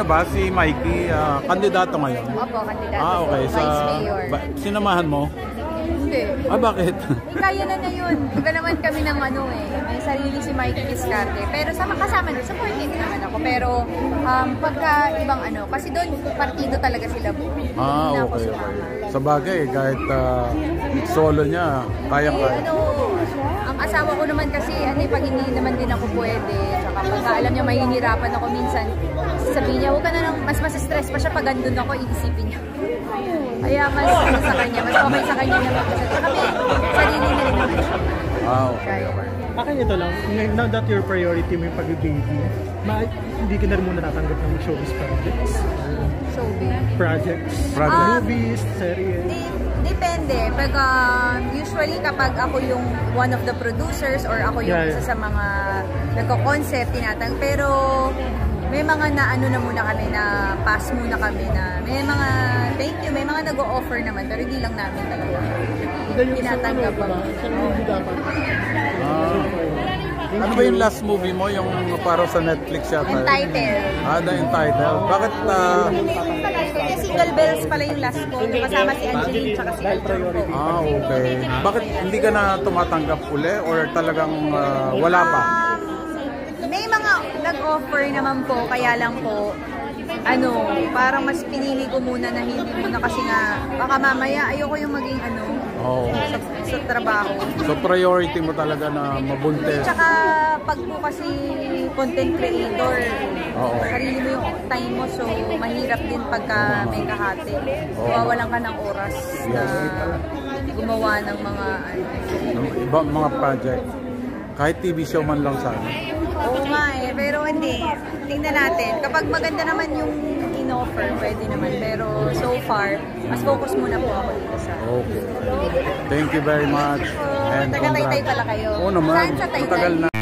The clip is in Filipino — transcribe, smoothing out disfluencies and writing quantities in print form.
ba si Mikey, kandidato ngayon? Opo, kandidato. Okay. Vice Mayor. Sinamahan mo? Hindi. Bakit? Kaya na yun. Iba naman kami ng may sarili si Mikey Vizcarra. Pero kasama na, supportive naman ako. Pero pagka ibang kasi doon partido talaga sila po. Okay. Sa bagay, kahit solo niya, kaya-kaya. Ang asawa ko naman kasi, pag hindi naman din ako pwede, tsaka pagka alam niya mahihirapan ako minsan, sabihin niya, huwag ka na lang, mas stress pa siya pag andun ako, iisipin niya. Kaya mas sa kanya, mas okay sa kanya na magkasal. Kami, sarili na rin naman siya. Okay. Akin ito lang, now that your priority mo yung pag-baby, hindi ka na rin muna natanggap ng showbiz projects? Projects? Movies, series? Depende. Usually kapag ako yung one of the producers or ako yung isa sa mga nagko-concept, tinatang. Pero may mga na muna kami, na pass muna kami na may mga thank you, may mga nag-o-offer naman pero hindi lang namin talaga tinatanggap pa. Ano ba yung last movie mo? Yung para sa Netflix yata? Entitled. The Entitled. Bakit? Single Bells pala yung last ko. Kasama si Angeline tsaka si Alvaro. Okay. Bakit hindi ka na tumatanggap uli? Or talagang wala pa? May mga nag-offer naman po. Kaya lang po, parang mas pinili ko muna na hindi muna kasi nga, baka mamaya ayoko yung maging sa trabaho. So priority mo talaga na mabuntis. Tsaka pag po kasi content creator, sarili mo yung time mo, so mahirap din pagka may kahati. Wawalan ka ng oras na gumawa ng mga project. Kahit TV show man lang sana. Oo nga pero hindi. Tingnan natin. Kapag maganda naman yung in-offer, pwede naman. Pero so far, mas focus muna po ako dito sa... Okay. Thank you very much. Taga-Taytay pala kayo. Oo naman. Saan sa Taytay? Matagal na.